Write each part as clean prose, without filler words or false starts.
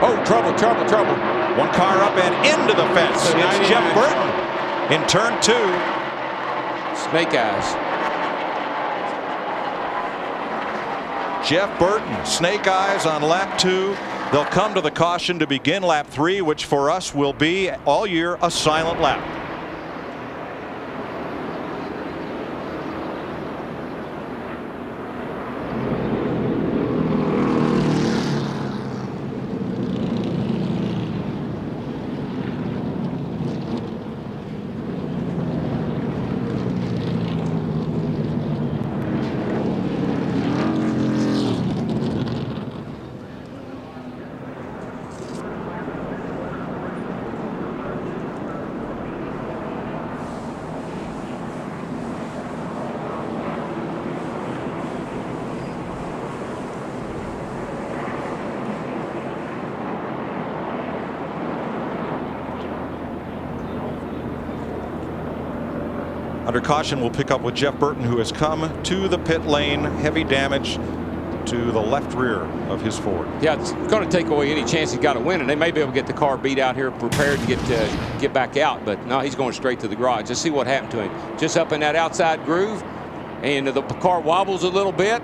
Oh, trouble, trouble, trouble. One car up and into the fence. It's Jeff Burton in turn 2. Snake eyes. Jeff Burton, snake eyes on lap 2. They'll come to the caution to begin lap 3, which for us will be all year a silent lap. Under caution, we'll pick up with Jeff Burton, who has come to the pit lane. Heavy damage to the left rear of his Ford. Yeah, it's going to take away any chance he's got to win, and they may be able to get the car beat out here, prepared to get back out. But no, he's going straight to the garage. Let's see what happened to him. Just up in that outside groove, and the car wobbles a little bit,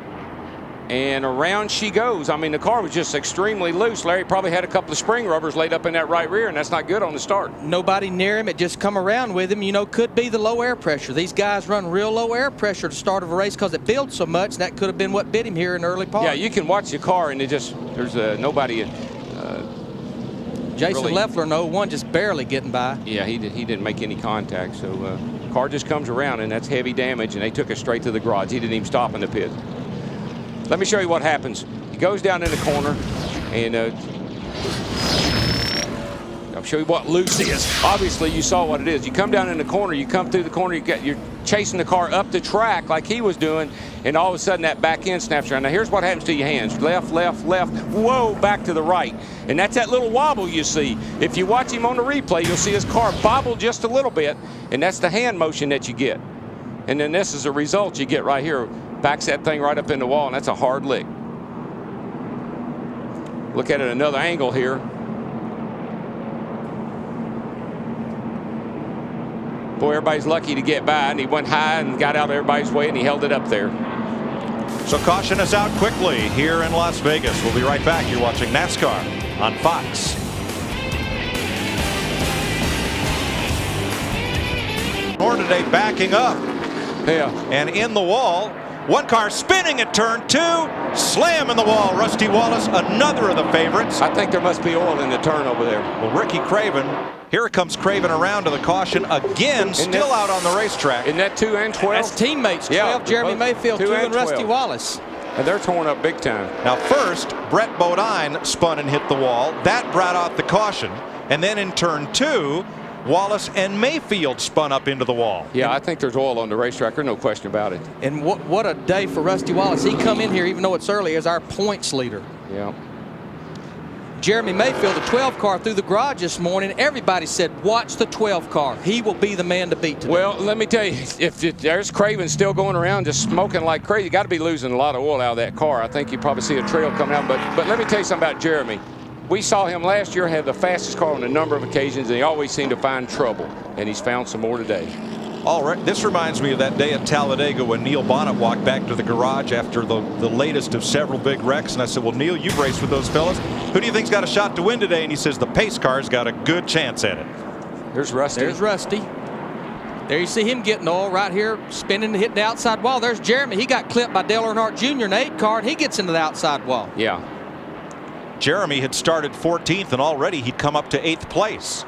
and around she goes. I mean, the car was just extremely loose. Larry probably had a couple of spring rubbers laid up in that right rear, and that's not good on the start. Nobody near him. It just come around with him. You know, could be the low air pressure. These guys run real low air pressure at the start of a race because it builds so much. And that could have been what bit him here in the early part. Yeah, you can watch the car, and there's nobody. Jason really, Leffler in 01 just barely getting by. Yeah, he didn't make any contact. So car just comes around, and that's heavy damage, and they took it straight to the garage. He didn't even stop in the pit. Let me show you what happens. He goes down in the corner, and I'll show you what loose is. Obviously, you saw what it is. You come down in the corner, you come through the corner, you're chasing the car up the track like he was doing, and all of a sudden that back end snaps around. Now, here's what happens to your hands. Left, left, left, whoa, back to the right. And that's that little wobble you see. If you watch him on the replay, you'll see his car bobble just a little bit, and that's the hand motion that you get. And then this is the result you get right here. Backs that thing right up in the wall, and that's a hard lick. Look at it another angle here. Boy, everybody's lucky to get by, and he went high and got out of everybody's way, and he held it up there. So caution is out quickly here in Las Vegas. We'll be right back. You're watching NASCAR on Fox. More today backing up. Yeah. And in the wall. One car spinning at turn 2. Slam in the wall. Rusty Wallace, another of the favorites. I think there must be oil in the turn over there. Well, Ricky Craven. Here comes Craven around to the caution again, still out on the racetrack. Isn't that 2 and 12? That's teammates. 12, yeah, Jeremy Mayfield, 2 and Rusty Wallace. And they're torn up big time. Now first, Brett Bodine spun and hit the wall. That brought out the caution. And then in turn 2, Wallace and Mayfield spun up into the wall. Yeah, I think there's oil on the racetrack. There's no question about it. And what a day for Rusty Wallace. He come in here, even though it's early, as our points leader. Yeah. Jeremy Mayfield, the 12 car through the garage this morning. Everybody said, watch the 12 car. He will be the man to beat today. Well, let me tell you, if there's Craven still going around just smoking like crazy, you got to be losing a lot of oil out of that car. I think you probably see a trail coming out. But let me tell you something about Jeremy. We saw him last year have the fastest car on a number of occasions, and he always seemed to find trouble, and he's found some more today. All right, this reminds me of that day at Talladega when Neil Bonnet walked back to the garage after the latest of several big wrecks, and I said, well, Neil, you've raced with those fellas. Who do you think's got a shot to win today? And he says the pace car's got a good chance at it. There's Rusty. There's Rusty. There you see him getting oil right here, spinning and hitting the outside wall. There's Jeremy. He got clipped by Dale Earnhardt Jr. in the 8 car, and he gets into the outside wall. Yeah. Jeremy had started 14th, and already he'd come up to 8th place.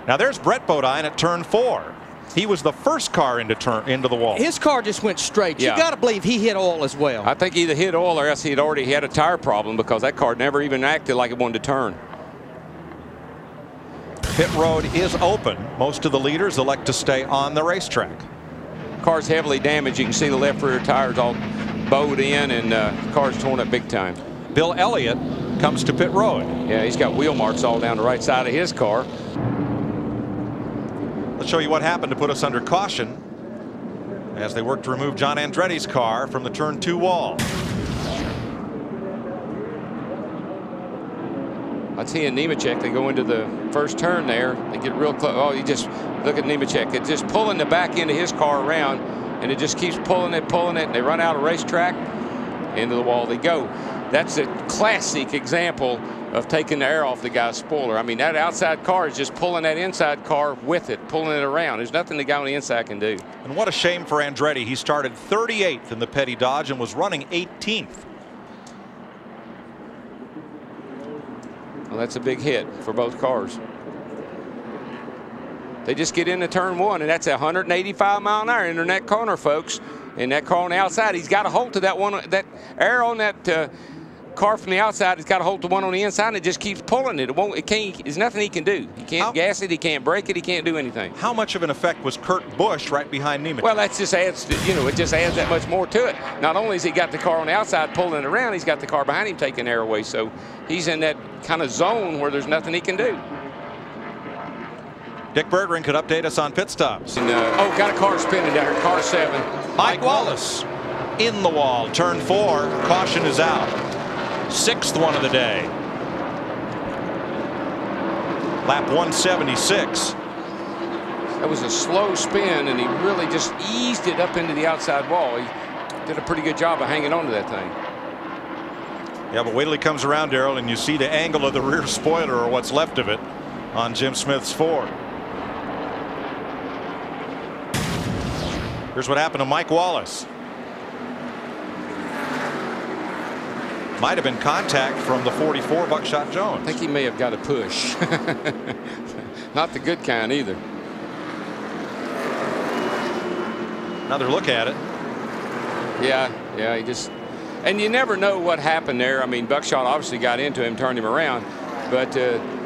Now there's Brett Bodine at turn 4. He was the first car into the wall. His car just went straight. Yeah. You got to believe he hit oil as well. I think he either hit oil or else he had a tire problem, because that car never even acted like it wanted to turn. Pit road is open. Most of the leaders elect to stay on the racetrack. Car's heavily damaged. You can see the left rear tires all bowed in, and the car's torn up big time. Bill Elliott comes to pit road. Yeah, he's got wheel marks all down the right side of his car. Let's show you what happened to put us under caution as they work to remove John Andretti's car from the turn 2 wall. That's he and Nemechek. They go into the first turn there. They get real close. Oh, you just look at Nemechek. It's just pulling the back end of his car around, and it just keeps pulling it, and they run out of racetrack. Into the wall they go. That's a classic example of taking the air off the guy's spoiler. I mean, that outside car is just pulling that inside car with it, pulling it around. There's nothing the guy on the inside can do. And what a shame for Andretti. He started 38th in the Petty Dodge and was running 18th. Well, that's a big hit for both cars. They just get into turn one, and that's 185 mile an hour into that corner, folks. And that car on the outside, he's got a hold to that one, that air on that car from the outside. He's got a hold to one on the inside, and it just keeps pulling it. It won't. It can't. There's nothing he can do. He can't gas it. He can't brake it. He can't do anything. How much of an effect was Kurt Busch right behind Nemechek? Well, that just adds. It just adds that much more to it. Not only has he got the car on the outside pulling it around, he's got the car behind him taking air away. So he's in that kind of zone where there's nothing he can do. Dick Berggren could update us on pit stops. And, got a car spinning down here. Car 7. Mike Wallace in the wall. Turn 4. Caution is out. 6th one of the day. Lap 176. That was a slow spin, and he really just eased it up into the outside wall. He did a pretty good job of hanging on to that thing. Yeah, but wait till he comes around, Darrell, and you see the angle of the rear spoiler, or what's left of it, on Jim Smith's Ford. Here's what happened to Mike Wallace. Might have been contact from the 44 Buckshot Jones. I think he may have got a push. Not the good kind either. Another look at it. Yeah, he just, and you never know what happened there. I mean, Buckshot obviously got into him, turned him around, but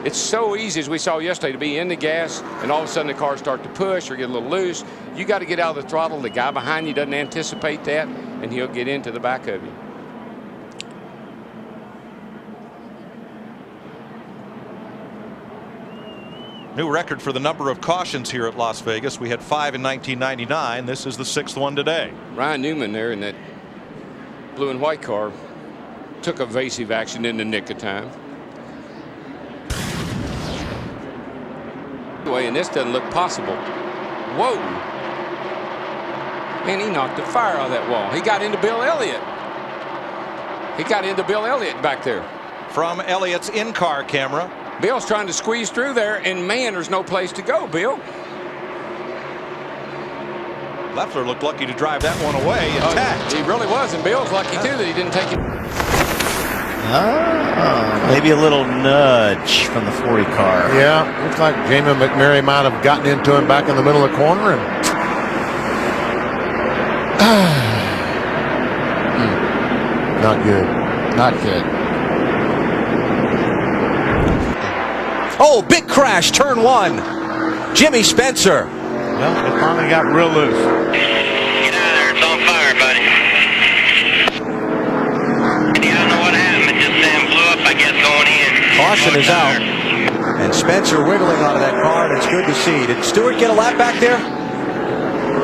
it's so easy, as we saw yesterday, to be in the gas and all of a sudden the cars start to push or get a little loose. You got to get out of the throttle. The guy behind you doesn't anticipate that, and he'll get into the back of you. New record for the number of cautions here at Las Vegas. We had 5 in 1999. This is the 6th one today. Ryan Newman there in that blue and white car took evasive action in the nick of time. And this doesn't look possible. Whoa. Man, he knocked the fire out of that wall. He got into Bill Elliott. Back there. From Elliott's in-car camera. Bill's trying to squeeze through there, and man, there's no place to go, Bill. Leffler looked lucky to drive that one away intact. He really was, and Bill's lucky too that he didn't take it. Maybe a little nudge from the 40 car. Yeah, looks like Jamie McMurray might have gotten into him back in the middle of the corner. And not good. Not good. Oh, big crash, turn 1. Jimmy Spencer. Well, it finally got real loose. Get out of there, it's on fire, buddy. Yeah, I don't know what happened, it just blew up, I guess, going in. Caution is out. And Spencer wiggling out of that car, and it's good to see. Did Stewart get a lap back there?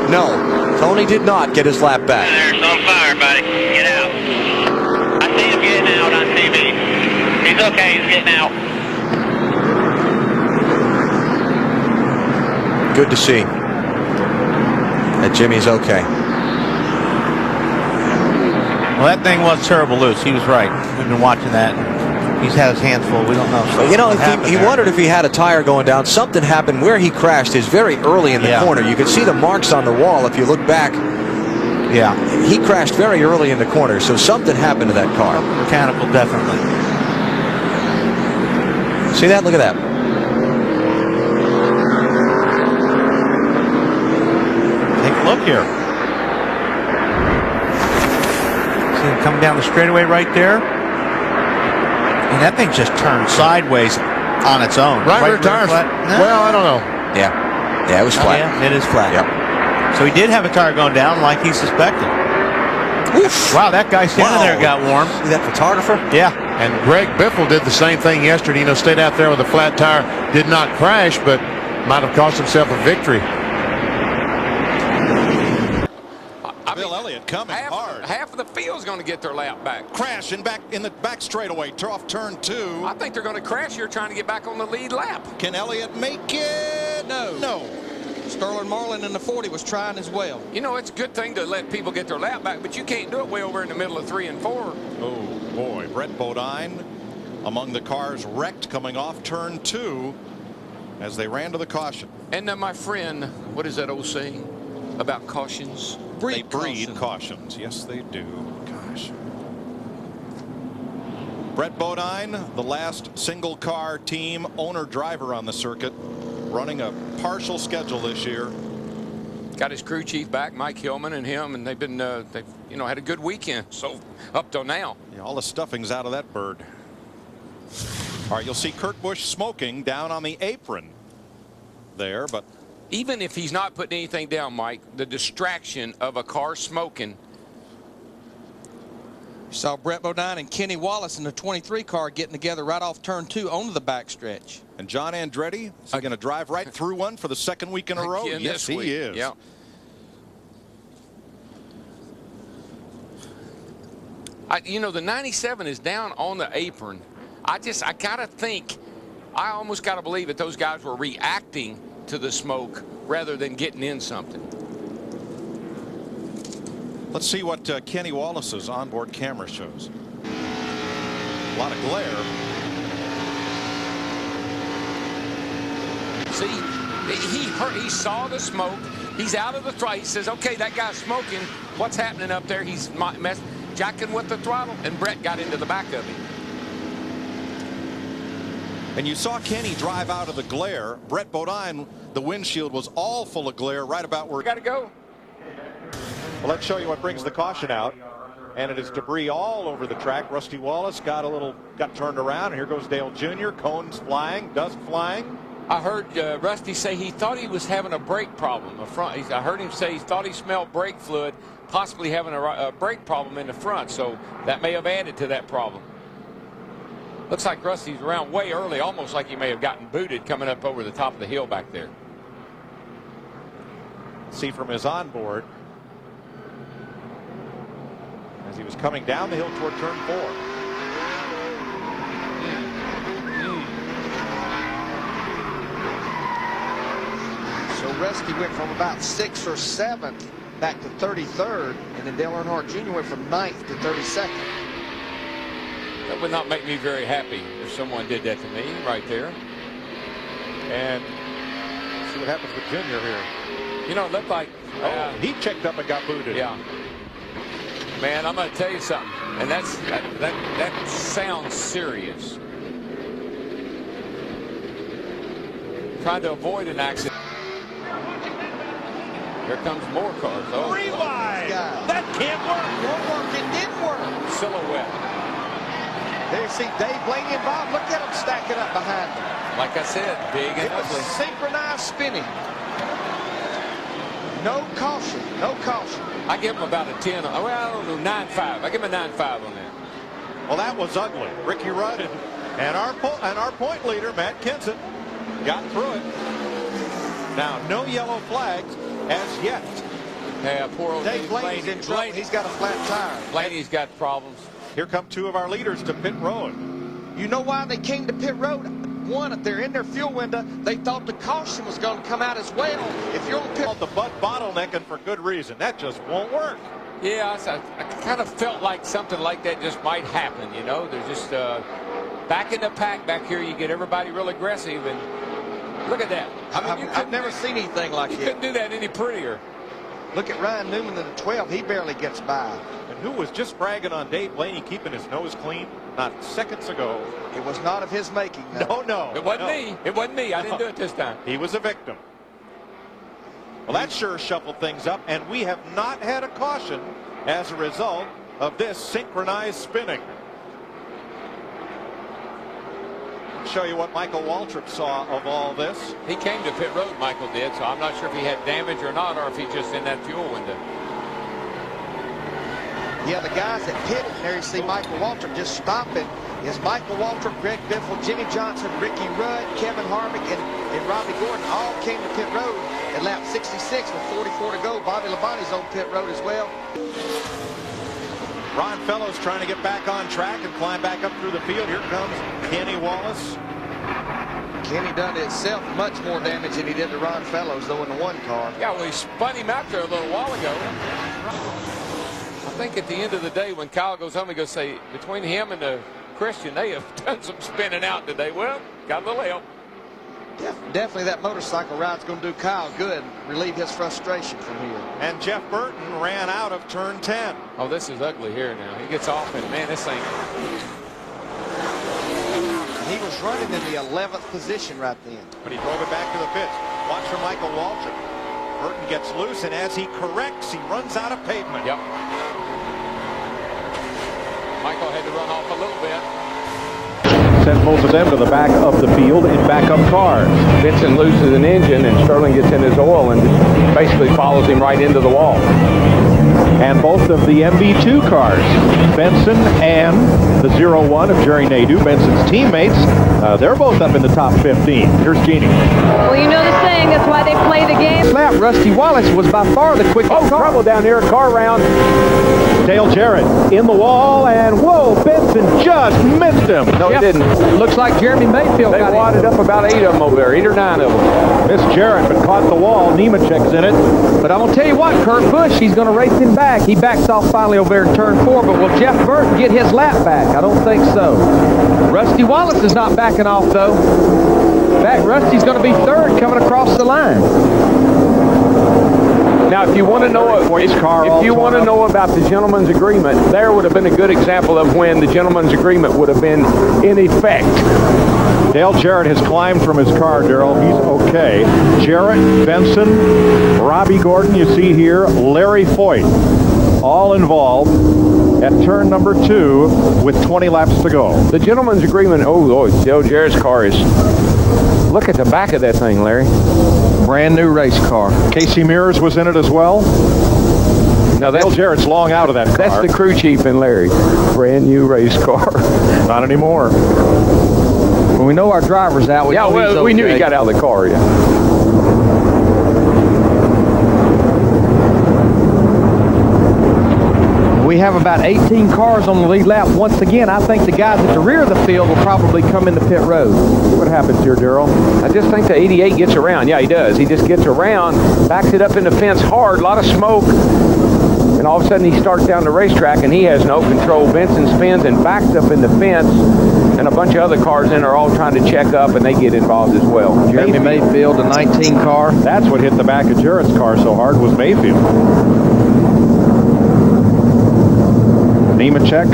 No, Tony did not get his lap back. There, it's on fire, buddy. Get out. I see him getting out on TV. He's okay, he's getting out. Good to see that Jimmy's okay. Well, that thing was terrible loose. He was right. We've been watching that. He's had his hands full. We don't know. But, you know, he wondered if he had a tire going down. Something happened where he crashed is very early in the corner. You can see the marks on the wall if you look back. Yeah. He crashed very early in the corner, so something happened to that car. Mechanical, definitely. See that? Look at that. Take a look here. See him coming down the straightaway right there. And that thing just turned sideways on its own. Right rear tires. No. Well, I don't know. Yeah, it was flat. Yeah, it is flat. Yep. So he did have a tire going down like he suspected. Oof. Wow, that guy standing there got warm. See that photographer? Yeah. And Greg Biffle did the same thing yesterday. You know, stayed out there with a flat tire, did not crash, but might have cost himself a victory. Bill Elliott coming hard. half of the field's going to get their lap back. Crash in the back straightaway off turn 2. I think they're going to crash here trying to get back on the lead lap. Can Elliott make it? No. Sterling Marlin in the 40 was trying as well. You know, it's a good thing to let people get their lap back, but you can't do it way over in the middle of 3 and 4. Oh, boy. Brett Bodine among the cars wrecked coming off turn 2 as they ran to the caution. And my friend, what is that old saying about cautions? They breed cautions. Yes, they do. Gosh. Brett Bodine, the last single car team owner driver on the circuit, running a partial schedule this year. Got his crew chief back, Mike Hillman, and him, and they've been they've had a good weekend so up till now. Yeah, all the stuffing's out of that bird. All right, you'll see Kurt Busch smoking down on the apron there, but even if he's not putting anything down, Mike, the distraction of a car smoking. You saw Brett Bodine and Kenny Wallace in the 23 car getting together right off turn 2 onto the backstretch. And John Andretti is going to drive right through one for the second week in a row. Yes, he is. Yeah. You know, the 97 is down on the apron. I gotta think, I almost gotta believe that those guys were reacting to the smoke rather than getting in something. Let's see what Kenny Wallace's onboard camera shows. A lot of glare. See, he saw the smoke. He's out of the throttle. He says, okay, that guy's smoking. What's happening up there? He's jacking with the throttle, and Brett got into the back of him. And you saw Kenny drive out of the glare. Brett Bodine, the windshield was all full of glare right about where. Got to go. Well, let's show you what brings the caution out. And it is debris all over the track. Rusty Wallace got turned around. And here goes Dale Jr. Cones flying, dust flying. I heard Rusty say he thought he was having a brake problem. I heard him say he thought he smelled brake fluid, possibly having a brake problem in the front. So that may have added to that problem. Looks like Rusty's around way early, almost like he may have gotten booted coming up over the top of the hill back there. See from his onboard as he was coming down the hill toward turn 4. So Rusty went from about 6th or 7th back to 33rd, and then Dale Earnhardt Jr. went from 9th to 32nd. That would not make me very happy if someone did that to me right there. And see what happens with Junior here. You know, it looked like he checked up and got booted. Yeah. Man, I'm going to tell you something, and that sounds serious. Trying to avoid an accident. Here comes more cars. Oh, rewind! That can't work. Won't work. It didn't work. Silhouette. There you see Dave Blaney and Bob. Look at them stacking up behind them. Like I said, big and it was ugly. Synchronized spinning. No caution. No caution. I give him about a 10. Well, I don't know, 9.5. I give him a 9.5 on that. Well, that was ugly. Ricky Rudd and our point leader, Matt Kenseth, got through it. Now, no yellow flags as yet. Yeah, poor old Dave Blaney's in trouble. He's got a flat tire. Blaney's got problems. Here come two of our leaders to pit road. You know why they came to pit road? One, they're in their fuel window. They thought the caution was going to come out as well. If you're on pit, the butt bottlenecking for good reason. That just won't work. Yeah, I kind of felt like something like that just might happen. You know, they're just back in the pack back here. You get everybody real aggressive, and look at that. I mean, I've never seen anything like you it. couldn't do that any prettier. Look at Ryan Newman in the 12. He barely gets by. And who was just bragging on Dave Blaney keeping his nose clean not seconds ago. It was not of his making. No. It wasn't me. It wasn't me. I didn't do it this time. He was a victim. Well, that sure shuffled things up, and we have not had a caution as a result of this synchronized spinning. I'll show you what Michael Waltrip saw of all this. He came to pit road, Michael did, so I'm not sure if he had damage or not, or if he's just in that fuel window. Yeah, the guys that pitted, there you see Michael Waltrip just stopping. Is Michael Waltrip, Greg Biffle, Jimmy Johnson, Ricky Rudd, Kevin Harvick, and Robbie Gordon all came to pit road at lap 66 with 44 to go. Bobby Labonte's on pit road as well. Ron Fellows trying to get back on track and climb back up through the field. Here comes Kenny Wallace. Kenny done to himself much more damage than he did to Ron Fellows, though, in the one car. Yeah, well, he spun him out there a little while ago. I think at the end of the day, when Kyle goes home, he goes say, between him and the Christian, they have done some spinning out today. Well, got a little help. Definitely that motorcycle ride's going to do Kyle good, relieve his frustration from here. And Jeff Burton ran out of turn 10. Oh, this is ugly here now. He gets off and, man, this thing. He was running in the 11th position right then. But he drove it back to the pits. Watch for Michael Waltrip. Burton gets loose, and as he corrects, he runs out of pavement. Yep. Michael had to run off a little bit. Sends both of them to the back of the field in backup cars. Vincent loses an engine, and Sterling gets in his oil and just basically follows him right into the wall. And both of the MB2 cars, Benson and the 01 of Jerry Nadeau, Benson's teammates, they're both up in the top 15. Here's Jeannie. Well, you know the saying, that's why they play the game. Lap, Rusty Wallace was by far the quickest car. Trouble down here, car round. Dale Jarrett in the wall, and whoa, Benson just missed him. No, he didn't. Looks like Jeremy Mayfield They got wadded up about 8 of them over there, 8 or 9 of them. Miss Jarrett, but caught the wall. Nemechek's in it. But I'm going to tell you what, Kurt Busch, he's going to race him back. He backs off finally over there in turn 4, but will Jeff Burton get his lap back? I don't think so. Rusty Wallace is not backing off, though. In fact, Rusty's going to be third coming across the line. Now, if you want to know about the gentleman's agreement, there would have been a good example of when the gentleman's agreement would have been in effect. Dale Jarrett has climbed from his car, Darrell. He's okay. Jarrett, Benson, Robbie Gordon, you see here, Larry Foyt, all involved at turn number 2 with 20 laps to go. The gentleman's agreement, Dale Jarrett's car is, look at the back of that thing, Larry. Brand new race car. Casey Mears was in it as well. Now, Dale Jarrett's long out of that car. That's the crew chief in Larry. Brand new race car. Not anymore. When we know our driver's out, we knew he got out of the car, yeah. We have about 18 cars on the lead lap. Once again, I think the guys at the rear of the field will probably come into pit road. What happens here, Darrell? I just think the 88 gets around. Yeah, he does. He just gets around, backs it up in the fence hard, a lot of smoke, and all of a sudden he starts down the racetrack and he has no control. Benson spins and backs up in the fence, and a bunch of other cars in are all trying to check up, and they get involved as well. Jeremy Mayfield, a 19 car. That's what hit the back of Jarrett's car so hard was Mayfield. Nemechek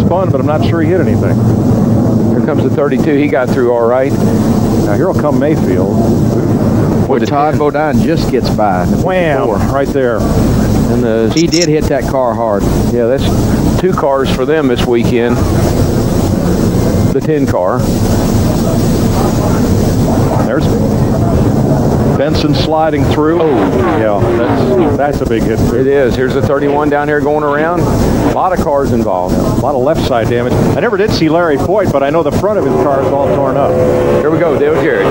spun, but I'm not sure he hit anything. Here comes the 32. He got through all right. Now here will come Mayfield. Boy, Todd Bodine just gets by. Wham! Right there. And he did hit that car hard. Yeah, that's 2 cars for them this weekend. The 10 car. There's Benson sliding through. Oh, yeah, that's a big hit. It is. Here's the 31 down here going around. A lot of cars involved. A lot of left side damage. I never did see Larry Foyt, but I know the front of his car is all torn up. Here we go, Dale Jarrett.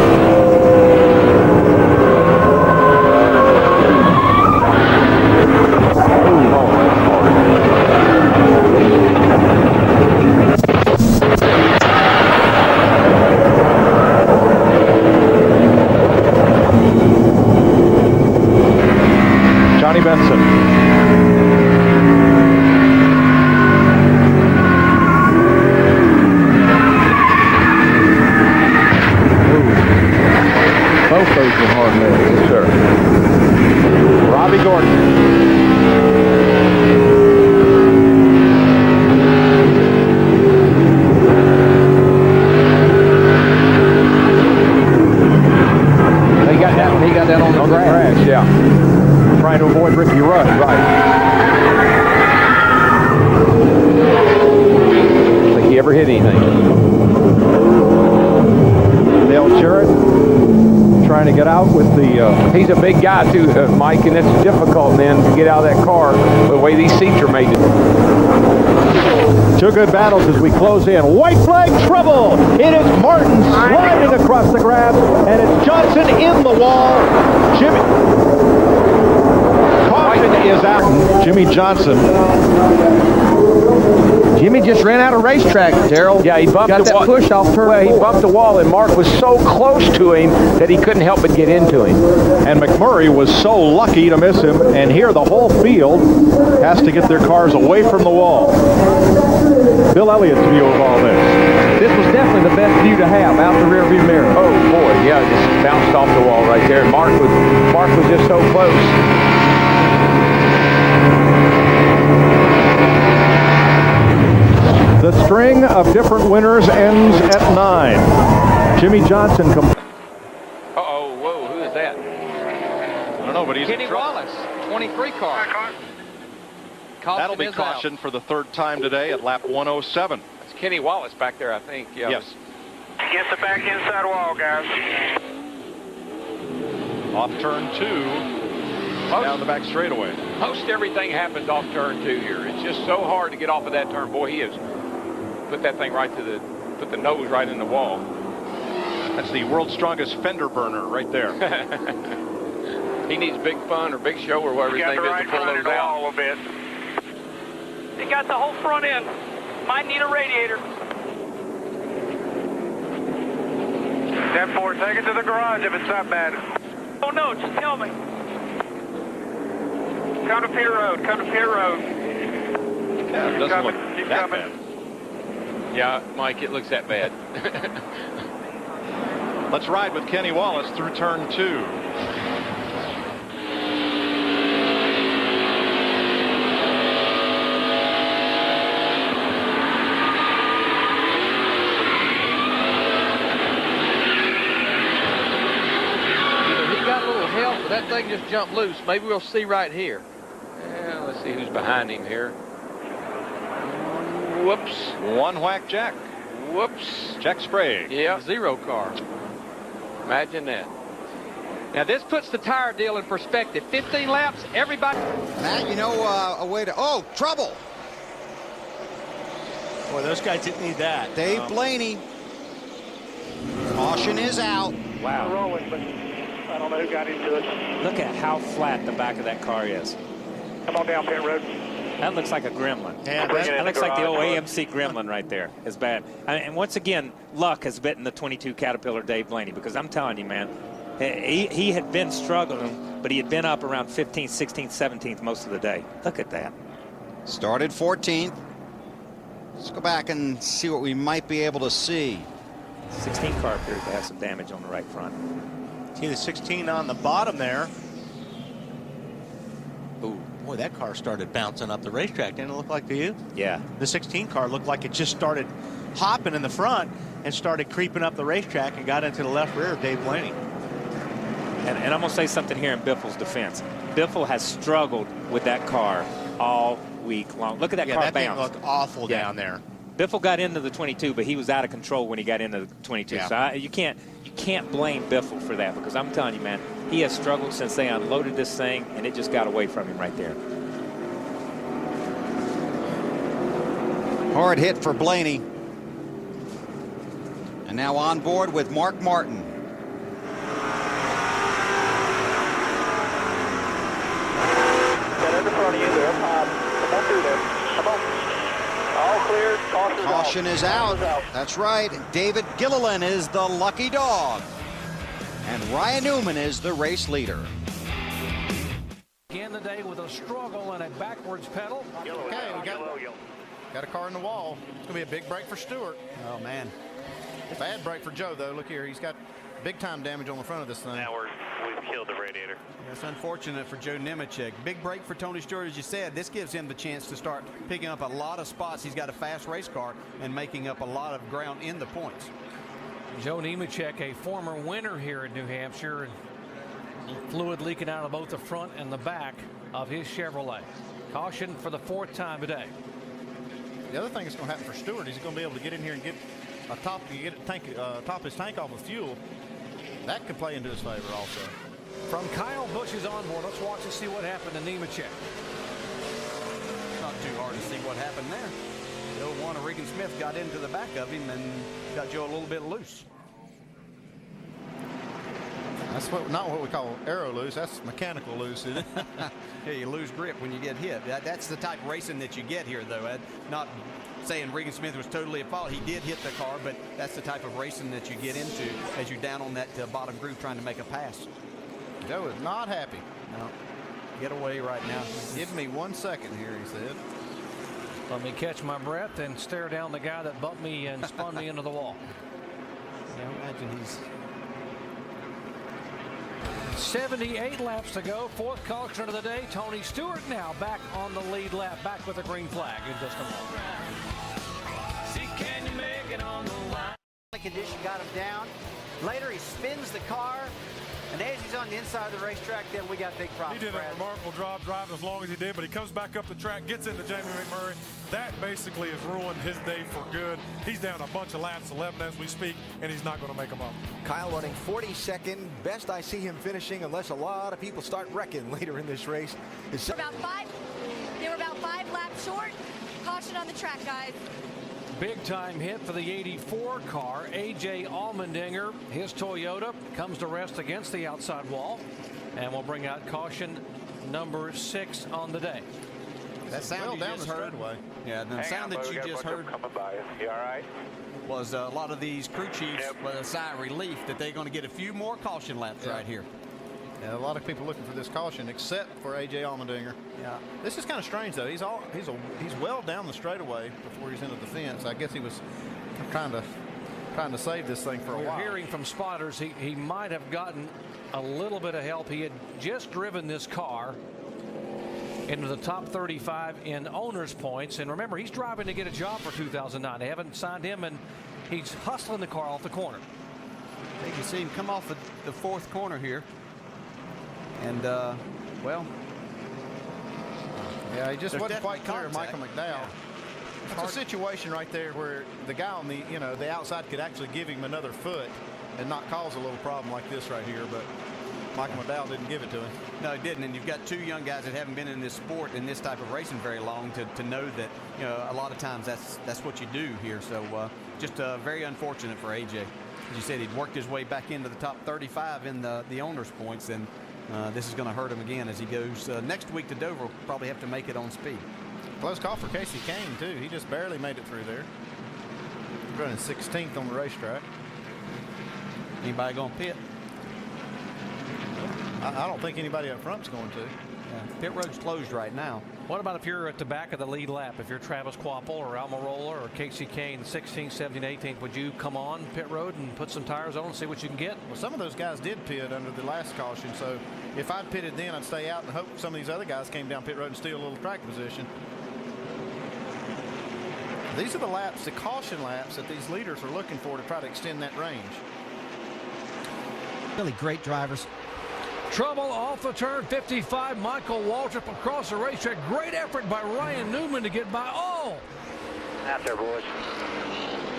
Benson. Both those were hard moves. Sure. Robbie Gordon. He got that on the grass. Yeah. Trying to avoid Ricky Rudd. Right. Think he ever hit anything. Dale Jarrett trying to get out with the... He's a big guy, too, Mike, and it's difficult, then, to get out of that car the way these seats are made. 2 good battles as we close in. White flag trouble. It is Martin sliding across the grass, and it's Johnson in the wall. Caution is out. Jimmy Johnson Jimmy just ran out of racetrack, Darrell. Yeah, he bumped got the that push off turn Well, he 4. bumped the wall, and Mark was so close to him that he couldn't help but get into him. And McMurray was so lucky to miss him, and here the whole field has to get their cars away from the wall. Bill Elliott's view of all this. This was definitely the best view to have out the rear view mirror. Oh boy, yeah, just bounced off the wall right there. Mark was just so close. The string of different winners ends at 9. Jimmy Johnson. Uh-oh, whoa, who is that? I don't know, but he's Kenny in trouble. Wallace, 23 car. That'll be cautioned for the third time today at lap 107. It's Kenny Wallace back there, I think. Yeah, Yes. Get the back inside wall, guys. Off turn 2, down the back straightaway. Most everything happens off turn 2 here. It's just so hard to get off of that turn. Boy, he has put that thing right to put the nose right in the wall. That's the world's strongest fender burner right there. He needs Big Fun or Big Show or whatever his name is to pull those out. A little bit. They got the whole front end. Might need a radiator. Step 4, take it to the garage if it's not bad. Oh no, just tell me. Come to Pier Road, come to Pier Road. Yeah, it doesn't look Keep that coming. bad. Yeah, Mike, it looks that bad. Let's ride with Kenny Wallace through turn 2. That thing just jumped loose. Maybe we'll see right here. Yeah, let's see who's behind him here. Whoops. One whack Jack. Whoops. Jack Sprague. Yeah. Zero car. Imagine that. Now this puts the tire deal in perspective. 15 laps, everybody. Matt, you know a way to... Oh, trouble. Boy, those guys didn't need that. Dave Blaney. Caution is out. Wow. Rolling, but I don't know who got into it. Look at how flat the back of that car is. Come on down pit road. That looks like a Gremlin. Yeah, That looks like the old AMC Gremlin right there. It's bad. And once again, luck has bitten the 22 Caterpillar Dave Blaney, because I'm telling you, man, he had been struggling, but he had been up around 15th, 16th, 17th most of the day. Look at that. Started 14th. Let's go back and see what we might be able to see. 16 car appears to have some damage on the right front. See the 16 on the bottom there. Ooh, boy, that car started bouncing up the racetrack. Didn't it look like to you? Yeah. The 16 car looked like it just started hopping in the front and started creeping up the racetrack and got into the left rear of Dave Blaney. And I'm going to say something here in Biffle's defense. Biffle has struggled with that car all week long. Look at that car that bounce. thing looked awful down there. Biffle got into the 22, but he was out of control when he got into the 22. Yeah. So you can't blame Biffle for that, because I'm telling you, man, he has struggled since they unloaded this thing, and it just got away from him right there. Hard hit for Blaney. And now on board with Mark Martin. Get in front of you there. Come on through there. Come on. All clear. Caution is out. That's right. David Gilliland is the lucky dog. And Ryan Newman is the race leader. Again today with a struggle and a backwards pedal. Okay, we got a car in the wall. It's going to be a big break for Stewart. Oh, man. Bad break for Joe, though. Look here. He's got big time damage on the front of this thing. Now we've killed the radiator. It's unfortunate for Joe Nemechek. Big break for Tony Stewart, as you said. This gives him the chance to start picking up a lot of spots. He's got a fast race car and making up a lot of ground in the points. Joe Nemechek, a former winner here in New Hampshire, and fluid leaking out of both the front and the back of his Chevrolet. Caution for the 4th time today. The other thing that's going to happen for Stewart, he's going to be able to get in here and get top his tank off of fuel. That could play into his favor also. From Kyle Busch's onboard, let's watch and see what happened to Nemechek. Not too hard to see what happened there. The 01 Regan Smith got into the back of him and got Joe a little bit loose. That's not what we call aero loose. That's mechanical loose, isn't it? Yeah, you lose grip when you get hit. That's the type of racing that you get here, though. Not saying Regan Smith was totally at fault. He did hit the car, but that's the type of racing that you get into as you're down on that bottom groove trying to make a pass. Joe is not happy. No. Get away right now. Give me 1 second here, he said. Let me catch my breath and stare down the guy that bumped me and spun me into the wall. Yeah, imagine he's 78 laps to go. Fourth caution of the day. Tony Stewart now back on the lead lap, back with a green flag in just a moment. See, can you make it on the line? The condition got him down. Later, he spins the car. And as he's on the inside of the racetrack, then we got big problems. He did a remarkable job driving as long as he did, but he comes back up the track, gets into Jamie McMurray. That basically has ruined his day for good. He's down a bunch of laps, 11 as we speak, and he's not going to make them up. Kyle running 42nd. Best I see him finishing, unless a lot of people start wrecking later in this race. They were about five laps short. Caution on the track, guys. Big time hit for the 84 car. A.J. Allmendinger, his Toyota, comes to rest against the outside wall. And we'll bring out caution number 6 on the day. That sound you just heard. Yeah, the sound that you just heard. Coming by you. You all right? Was a lot of these crew chiefs with a sigh of relief that they're going to get a few more caution laps right here. Yeah, a lot of people looking for this caution, except for A.J. Allmendinger. Yeah. This is kind of strange, though. He's well down the straightaway before he's into the fence. I guess he was trying to save this thing for a while. We're hearing from spotters he might have gotten a little bit of help. He had just driven this car into the top 35 in owners points, and remember, he's driving to get a job for 2009. They haven't signed him, and he's hustling the car off the corner. You can see him come off the fourth corner here. And, well. Yeah, he just wasn't quite clear of contact. Michael McDowell. Yeah. It's a situation right there where the guy on the outside could actually give him another foot and not cause a little problem like this right here, but Michael McDowell didn't give it to him. No, he didn't, and you've got two young guys that haven't been in this sport, in this type of racing very long, to know that, a lot of times that's what you do here. So just very unfortunate for AJ. As you said, he'd worked his way back into the top 35 in the owners points, and this is going to hurt him again as he goes next week to Dover. Will probably have to make it on speed. Close call for Casey Kane, too. He just barely made it through there. Running 16th on the racetrack. Anybody going to pit? I don't think anybody up front's going to. Yeah. Pit road's closed right now. What about if you're at the back of the lead lap? If you're Travis Quapple or Almirola or Casey Kane, 16th, 17th, 18th, would you come on pit road and put some tires on and see what you can get? Well, some of those guys did pit under the last caution, so if I'd pitted then, I'd stay out and hope some of these other guys came down pit road and steal a little track position. These are the laps, the caution laps that these leaders are looking for to try to extend that range. Really great drivers. Trouble off the turn 55. Michael Waltrip across the racetrack. Great effort by Ryan Newman to get by all. Out there, boys.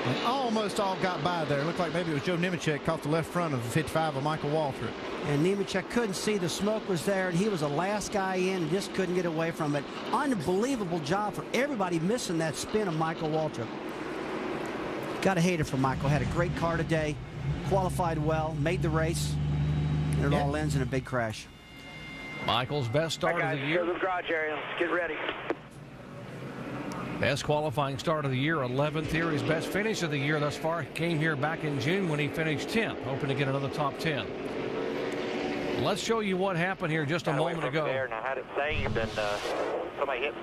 And almost all got by there. Looked like maybe it was Joe Nemechek caught the left front of the 55 of Michael Waltrip. And Nemechek couldn't see the smoke was there, and he was the last guy in and just couldn't get away from it. Unbelievable job for everybody missing that spin of Michael Waltrip. Got to hate it for Michael. Had a great car today, qualified well, made the race, and it all ends in a big crash. Michael's best start of the year. Go to the garage area. Let's get ready. Best qualifying start of the year, 11th here. His best finish of the year thus far came here back in June when he finished 10th, hoping to get another top 10. Let's show you what happened here just a moment ago. And I had it saved, and somebody hit.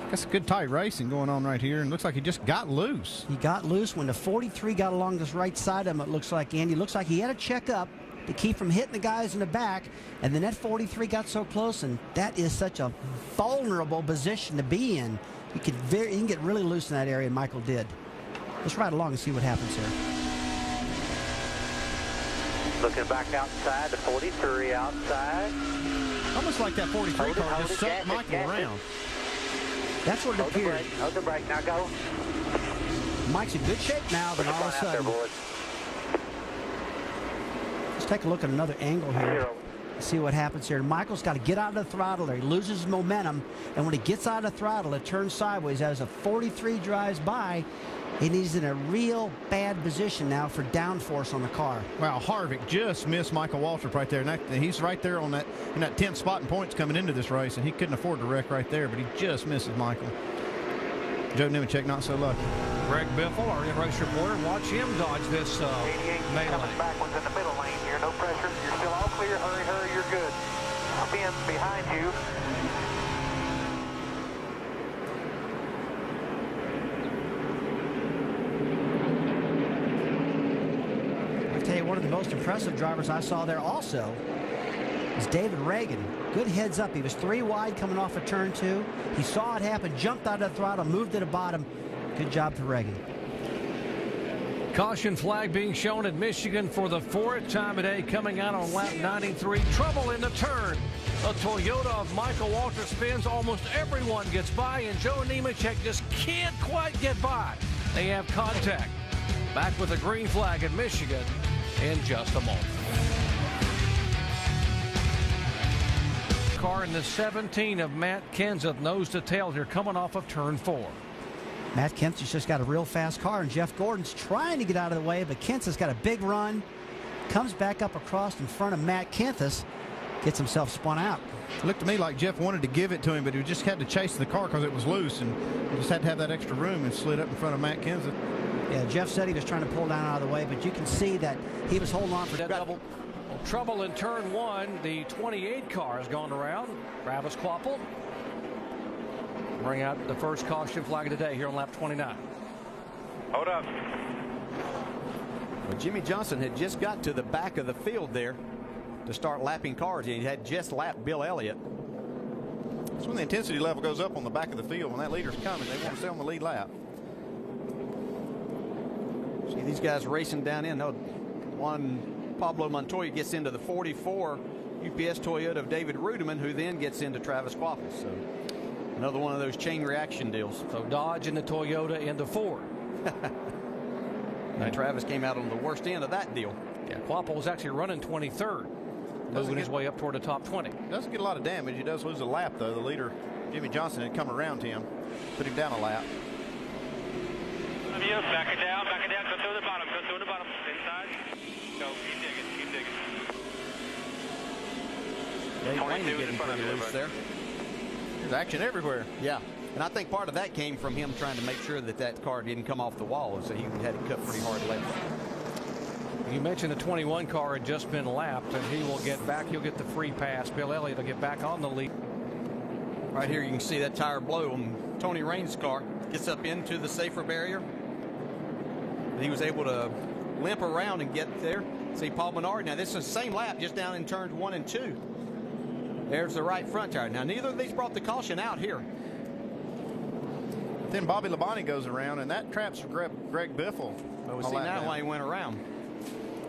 That's good tight racing going on right here, and looks like he just got loose. He got loose when the 43 got along this right side of him, it looks like, Andy. Looks like he had to check up to keep from hitting the guys in the back, and then that 43 got so close, and that is such a vulnerable position to be in. You can get really loose in that area, and Michael did. Let's ride along and see what happens here. Looking back outside, the 43 outside. Almost like that 43 car just sucked Michael around. That's what it appeared. Hold the brake, now go. Mike's in good shape now, but all of a sudden. Let's take a look at another angle here. See what happens here. Michael's got to get out of the throttle there. He loses momentum, and when he gets out of the throttle, it turns sideways as a 43 drives by. And he's in a real bad position now for downforce on the car. Wow, Harvick just missed Michael Waltrip right there. And he's right there on that in that 10th spot in points coming into this race, and he couldn't afford to wreck right there, but he just misses Michael. Joe Nemechek not so lucky. Greg Biffle, our in-race reporter, watch him dodge this melee. Coming backwards in the middle lane here, no pressure. You're still all clear. Hurry, hurry, you're good. I'll be behind you. I'll tell you, one of the most impressive drivers I saw there also is David Reagan. Good heads up. He was 3 wide coming off of turn 2. He saw it happen, jumped out of the throttle, moved to the bottom. Good job to Reagan. Caution flag being shown at Michigan for the 4th time today, coming out on lap 93. Trouble in the turn. A Toyota of Michael Waltrip spins. Almost everyone gets by, and Joe Nemechek just can't quite get by. They have contact. Back with a green flag at Michigan in just a moment. Car in the 17 of Matt Kenseth, nose to tail here, coming off of turn 4. Matt Kenseth's just got a real fast car, and Jeff Gordon's trying to get out of the way, but Kenseth's got a big run, comes back up across in front of Matt Kenseth, gets himself spun out. It looked to me like Jeff wanted to give it to him, but he just had to chase the car because it was loose, and he just had to have that extra room and slid up in front of Matt Kenseth. Yeah, Jeff said he was trying to pull down out of the way, but you can see that he was holding on for that double. Trouble in turn 1. The 28 car has gone around. Travis Kvapil bring out the first caution flag of the day here on lap 29. Hold up. Well, Jimmy Johnson had just got to the back of the field there to start lapping cars. He had just lapped Bill Elliott. That's when the intensity level goes up on the back of the field. When that leader's coming, they want to stay on the lead lap. See these guys racing down in. One Pablo Montoya gets into the 44 UPS Toyota of David Rudiman, who then gets into Travis Kvapil. So another one of those chain reaction deals. So Dodge and the Toyota into 4. And Travis came out on the worst end of that deal. Yeah, Kvapil was actually running 23rd, moving his way up toward the top 20. Doesn't get a lot of damage. He does lose a lap, though. The leader, Jimmy Johnson, had come around him, put him down a lap. Back it down, go to the bottom, inside. Go, keep digging. Dave Blaney getting pretty loose there. There's action everywhere. Yeah, and I think part of that came from him trying to make sure that that car didn't come off the wall, so he had to cut pretty hard left. You mentioned the 21 car had just been lapped, and he will get back. He'll get the free pass. Bill Elliott will get back on the lead. Right here you can see that tire blow on Tony Raines' car. Gets up into the safer barrier. He was able to limp around and get there. See Paul Menard. Now this is the same lap, just down in turns 1 and 2. There's the right front tire. Now neither of these brought the caution out here. Then Bobby Labonte goes around, and that traps Greg Biffle. But we see now why he went around.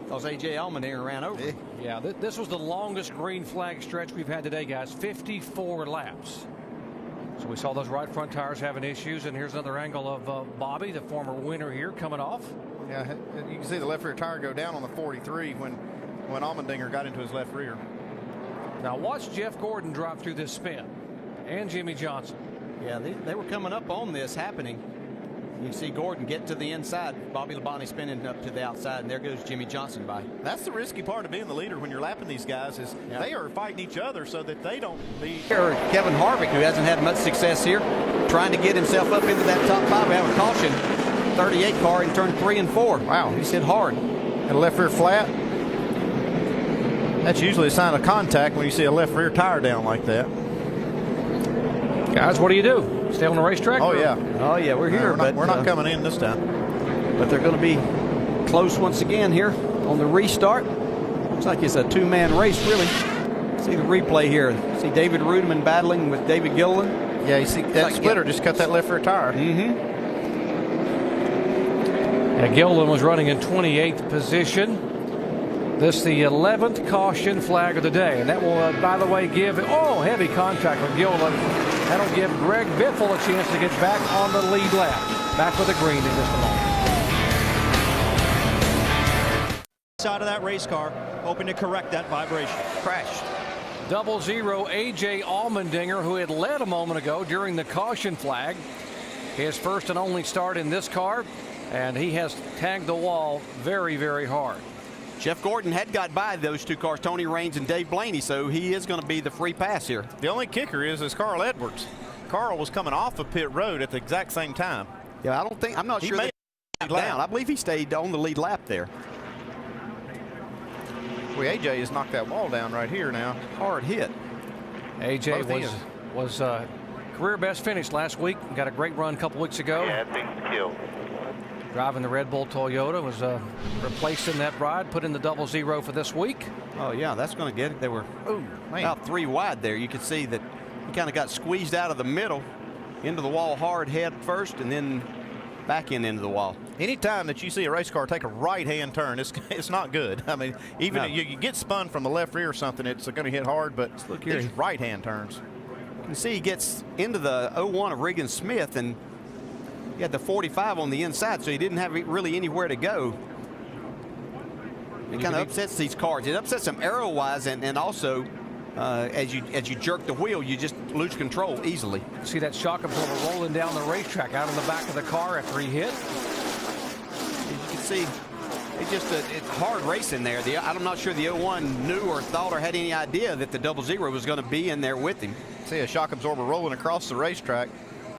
Because A.J. Allmendinger ran over. Yeah, this was the longest green flag stretch we've had today, guys. 54 laps. So we saw those right front tires having issues, and here's another angle of Bobby, the former winner here, coming off. Yeah, you can see the left rear tire go down on the 43 when Allmendinger got into his left rear. Now watch Jeff Gordon drop through this spin, and Jimmy Johnson. Yeah, they were coming up on this happening. You can see Gordon get to the inside. Bobby Labonte spinning up to the outside, and there goes Jimmy Johnson by. That's the risky part of being the leader when you're lapping these guys is they are fighting each other so that they don't be. Here, Kevin Harvick, who hasn't had much success here, trying to get himself up into that top 5. We have a caution. 38 car in turn 3 and 4. Wow, he's hit hard. And a left rear flat. That's usually a sign of contact when you see a left rear tire down like that. Guys, what do you do? Stay on the racetrack? Oh, yeah. Oh, yeah, we're here. We're not coming in this time. But they're going to be close once again here on the restart. Looks like it's a two-man race, really. See the replay here. See David Rudiman battling with David Gilliland. Yeah, you see that splitter just cut that left rear tire. Yeah, Gilliland was running in 28th position. This is the 11th caution flag of the day. And that will, by the way, give, heavy contact with Gilliland. That'll give Greg Biffle a chance to get back on the lead lap. Back with the green in just a moment. Side of that race car, hoping to correct that vibration. Crashed. 0-0 A.J. Allmendinger, who had led a moment ago during the caution flag. His first and only start in this car. And he has tagged the wall very, very hard. Jeff Gordon had got by those two cars, Tony Raines and Dave Blaney, so he is going to be the free pass here. The only kicker is Carl Edwards. Carl was coming off of pit road at the exact same time. Yeah, I'm not sure that he stayed down. I believe he stayed on the lead lap there. Boy, AJ has knocked that wall down right here now. Hard hit. AJ was career best finish last week. Got a great run a couple weeks ago. Yeah, that thing's killed. Driving the Red Bull Toyota, was replaced in that ride, put in the 00 for this week. Oh yeah, that's going to get it. They were about 3 wide there. You could see that he kind of got squeezed out of the middle into the wall hard head first and then back into the wall. Anytime that you see a race car take a right-hand turn, it's not good. I mean, even if you get spun from the left rear or something, it's going to hit hard, but look here, it's right-hand turns. You can see he gets into the 01 of Regan Smith, and he had the 45 on the inside, so he didn't have really anywhere to go. It kind of upsets these cars. It upsets them arrow-wise, and also as you jerk the wheel, you just lose control easily. See that shock absorber rolling down the racetrack out in the back of the car after he hit. As you can see, it's hard racing there. I'm not sure the 01 knew or thought or had any idea that the 00 was going to be in there with him. See a shock absorber rolling across the racetrack.